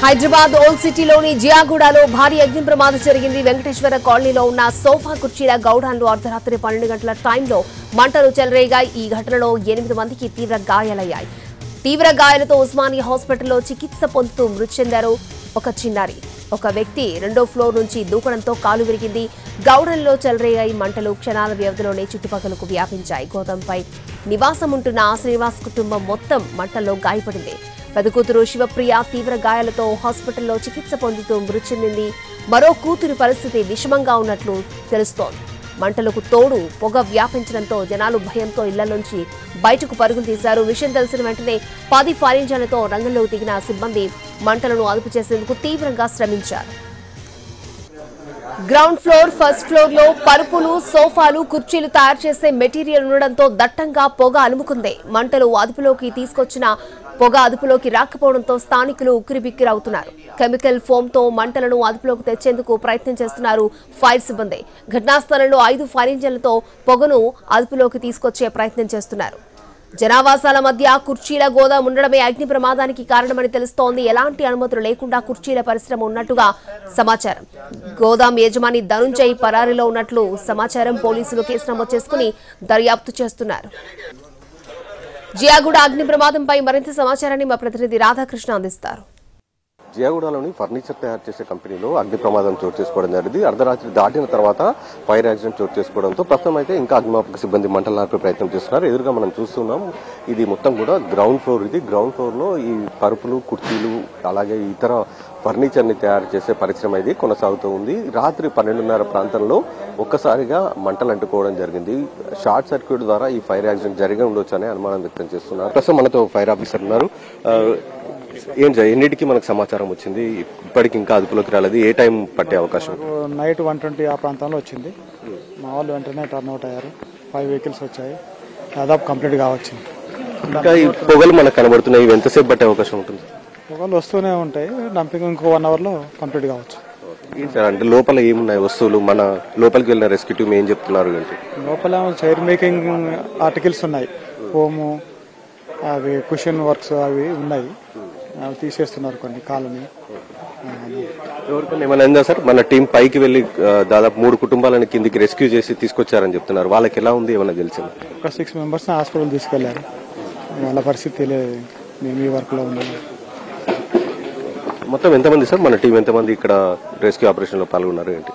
Hyderabad old సిటీలోని జియాగూడలో భారీ అగ్ని ప్రమాదం జరిగింది. వెంకటేశ్వర కాలనీలో ఉన్న సోఫా కుర్చీల గౌడాన్లో అర్ధరాత్రి 12 గంటల టైంలో మంటలు చెలరేగాయి. ఈ ఘటనలో 8 మందికి తీవ్ర గాయాలయ్యాయి. తీవ్ర గాయాలతో ఉస్మానియా హాస్పిటల్లో చికిత్స పొందుతూ మృతి చెందారు ఒక చిన్నారి. ఒక వ్యక్తి రెండో ఫ్లోర్ నుంచి దూకడంతో కాలు విరిగింది. గౌడంలో చెలరేగాయి మంటలు క్షణాల వ్యవధిలోనే చుట్టుపక్కలకు వ్యాపించాయి. గోదాంపై నివాసం ఉంటున్న శ్రీనివాస్ కుటుంబం మొత్తం మంటల్లో గాయపడింది. పెద్ద కూతురు శివప్రియ తీవ్ర గాయాలతో హాస్పిటల్లో చికిత్స పొందుతూ మృతి చెందింది. మరో కూతురి పరిస్థితి విషమంగా ఉన్నట్లు తెలుస్తోంది. మంటలకు తోడు పొగ వ్యాపించడంతో జనాలు భయంతో ఇళ్ల నుంచి బయటకు పరుగులు తీశారు. విషయం తెలిసిన వెంటనే 10 ఫైర్ ఇంజన్లతో రంగంలోకి దిగిన సిబ్బంది మంటలను అదుపు చేసేందుకు తీవ్రంగా శ్రమించారు. గ్రౌండ్ ఫ్లోర్, ఫస్ట్ ఫ్లోర్ లో పరుపులు, సోఫాలు, కుర్చీలు తయారు చేసే మెటీరియల్ ఉండడంతో దట్టంగా పొగ అలుముకుంది. మంటలు అదుపులోకి తీసుకొచ్చిన పొగ అదుపులోకి రాకపోవడంతో స్థానికులు ఉక్కిరిబిక్కిరవుతున్నారు. కెమికల్ ఫోమ్ తో మంటలను అదుపులోకి తెచ్చేందుకు ప్రయత్నం చేస్తున్నారు ఫైర్ సిబ్బంది. ఘటనా స్థలంలో 5 ఫైర్ ఇంజన్లతో పొగను అదుపులోకి తీసుకొచ్చే ప్రయత్నం చేస్తున్నారు. జనావాసాల మధ్య కుర్చీల గోదాం ఉండడమే అగ్ని ప్రమాదానికి కారణమని తెలుస్తోంది. ఎలాంటి అనుమతులు లేకుండా కుర్చీల పరిశ్రమ ఉన్నట్టుగా సమాచారం. గోదాం యజమాని ధనుంజయ్ పరారీలో ఉన్నట్లు సమాచారం. పోలీసులు కేసు నమోదు చేసుకుని దర్యాప్తు చేస్తున్నారు. జియాగూడ అగ్ని ప్రమాదంపై మరింత సమాచారాన్ని మా ప్రతినిధి రాధాకృష్ణ అందిస్తారు. జియాగూడలోని ఫర్నిచర్ తయారు చేసే కంపెనీలో అగ్ని ప్రమాదం చోటు చేసుకోవడం జరిగింది. అర్ధరాత్రి దాటిన తర్వాత ఫైర్ యాక్సిడెంట్ చోటు చేసుకోవడంతో ప్రస్తుతం అయితే ఇంకా అగ్నిమాపక సిబ్బంది మంటలు నార్పే ప్రయత్నం చేస్తున్నారు. ఎదురుగా మనం చూస్తున్నాం, ఇది మొత్తం కూడా గ్రౌండ్ ఫ్లోర్. ఇది గ్రౌండ్ ఫ్లోర్ లో ఈ పరుపులు, కుర్చీలు, అలాగే ఇతర ఫర్నిచర్ ని తయారు చేసే పరిశ్రమ ఇది కొనసాగుతూ ఉంది. రాత్రి 12:30 ప్రాంతంలో ఒక్కసారిగా మంటలు అంటుకోవడం జరిగింది. షార్ట్ సర్క్యూట్ ద్వారా ఈ ఫైర్ యాక్సిడెంట్ జరిగి ఉండొచ్చు అనే అనుమానం వ్యక్తం చేస్తున్నారు. ప్రస్తుతం మనతో ఫైర్ ఆఫీసర్ ఉన్నారు. ఎన్నిటికి మనకు సమాచారం వచ్చింది? ఇప్పటికి ఇంకా అదుపులోకి రాలేదు. ఏ టైం పట్టే అవకాశం? నైట్ 1:20 ఆ ప్రాంతంలో వచ్చింది. మా వాళ్ళు వెంటనే టర్న్ అవుట్ అయ్యారు. 5 వెహికల్స్ వచ్చాయి. దాదాపు కంప్లీట్ కావచ్చు. ఇంకా ఈ పొగలు మనకు కనబడుతున్నాయి. ఇవి ఎంతసేపు పట్టే అవకాశం ఉంటుంది? పొగలు వస్తూనే ఉంటాయి. డంపింగ్ ఇంకో 1 అవర్ లో కంప్లీట్ కావచ్చు. అంటే లోపల ఏమున్నాయి వస్తువులు? మన లోపలికి వెళ్ళిన రెస్క్యూ టీమ్ ఏం చెప్తున్నారు? లోపల చైర్ మేకింగ్ ఆర్టికల్స్ ఉన్నాయి. హోము, అవి కుషన్ వర్క్స్ అవి ఉన్నాయి. అవి తీసేస్తున్నారు కొన్ని కాలని. ఎవరికైనా ఏమైనా అయిందా సార్? మన టీం పైకి వెళ్లి దాదాపు 3 కుటుంబాలను కిందికి రెస్క్యూ చేసి తీసుకొచ్చారని చెప్తున్నారు. వాళ్ళకి ఎలా ఉంది? ఏమైనా తెలిసింది? ఒక 6 మెంబర్స్ హాస్పిటల్ తీసుకెళ్లారు. వాళ్ళ పరిస్థితి తెలియదు. మేము ఈ వర్క్ లో ఉన్నాము. మొత్తం ఎంతమంది సార్? మన టీం ఎంతమంది ఇక్కడ రెస్క్యూ ఆపరేషన్ లో పాల్గొన్నారు? ఏంటి?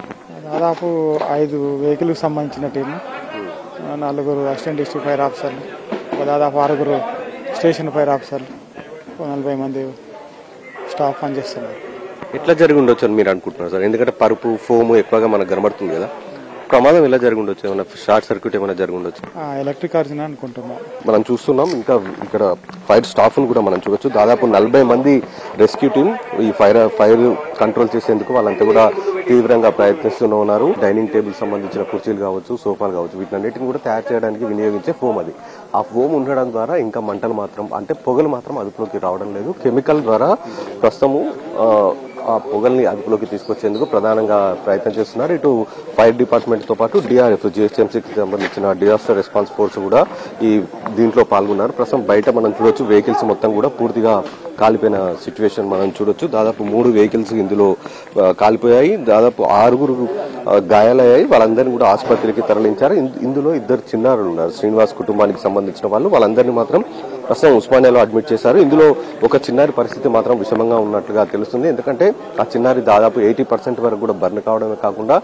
దాదాపు 5 వెహికల్ కి సంబంధించిన టీము, 4 అసిస్టెంట్ డిస్ట్రిక్ట్ ఫైర్ ఆఫీసర్లు, దాదాపు 6 స్టేషన్ ఫైర్ ఆఫీసర్లు, 40 మంది స్టాఫ్ పనిచేస్తున్నారు. ఎట్లా జరిగి ఉండొచ్చు అని మీరు అనుకుంటున్నారు సార్? ఎందుకంటే పరుపు, ఫోమ్ ఎక్కువగా మనకు కనబడుతుంది కదా. ప్రమాదం ఎలా జరిగి ఉండొచ్చు? ఏమైనా షార్ట్ సర్క్యూట్ ఏమైనా జరిగి ఉండొచ్చు? ఎలక్ట్రిక్ ఆర్జన్ అనుకుంటున్నాం. మనం చూస్తున్నాం. ఇంకా ఇక్కడ ఫైర్ స్టాఫ్ ను కూడా మనం చూడొచ్చు. దాదాపు 40 మంది రెస్క్యూ టీం ఈ ఫైర్ కంట్రోల్ చేసేందుకు వాళ్ళంతా కూడా తీవ్రంగా ప్రయత్నిస్తూనే ఉన్నారు. డైనింగ్ టేబుల్ సంబంధించిన కుర్చీలు కావచ్చు, సోఫాలు కావచ్చు, వీటన్నిటిని కూడా తయారు చేయడానికి వినియోగించే ఫోమ్ అది. ఆ ఫోమ్ ఉండడం ద్వారా ఇంకా మంటలు మాత్రం, అంటే పొగలు మాత్రం అదుపులోకి రావడం లేదు. కెమికల్ ద్వారా ప్రస్తుతము ఆ పొగల్ని అదుపులోకి తీసుకొచ్చేందుకు ప్రధానంగా ప్రయత్నం చేస్తున్నారు. ఇటు ఫైర్ డిపార్ట్మెంట్ తో పాటు డిఆర్ఎఫ్, జిహెచ్ఎంసీకి సంబంధించిన డిజాస్టర్ రెస్పాన్స్ ఫోర్స్ కూడా ఈ దీంట్లో పాల్గొన్నారు. ప్రస్తుతం బయట మనం చూడొచ్చు, వెహికల్స్ మొత్తం కూడా పూర్తిగా కాలిపోయిన సిచ్యువేషన్ మనం చూడొచ్చు. దాదాపు 3 వెహికల్స్ ఇందులో కాలిపోయాయి. దాదాపు 6 గాయాలయ్యాయి. వాళ్ళందరినీ కూడా ఆసుపత్రికి తరలించారు. ఇందులో 2 చిన్నారులు ఉన్నారు. శ్రీనివాస్ కుటుంబానికి సంబంధించిన వాళ్ళు. వాళ్ళందరినీ మాత్రం ప్రస్తుతం ఉస్మానియాలో అడ్మిట్ చేశారు. ఇందులో ఒక చిన్నారి పరిస్థితి మాత్రం విషమంగా ఉన్నట్లుగా తెలుస్తుంది. ఎందుకంటే ఆ చిన్నారి దాదాపు 80% వరకు కూడా బర్న్ కావడమే కాకుండా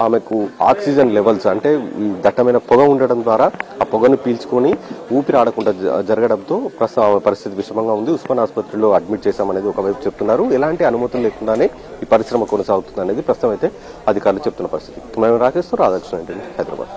ఆమెకు ఆక్సిజన్ లెవెల్స్, అంటే ఈ దట్టమైన పొగ ఉండడం ద్వారా ఆ పొగను పీల్చుకొని ఊపిరి ఆడకుండా జరగడంతో ప్రస్తుతం ఆమె పరిస్థితి విషమంగా ఉంది. ఉస్మాన్ ఆసుపత్రిలో అడ్మిట్ చేశామనేది ఒకవైపు చెప్తున్నారు. ఎలాంటి అనుమతులు లేకుండానే ఈ పరిశ్రమ కొనసాగుతుంది అనేది ప్రస్తుతం అయితే అధికారులు చెప్తున్న పరిస్థితి. మేము రాకేస్తూ రాధాకృష్ణ, హైదరాబాద్.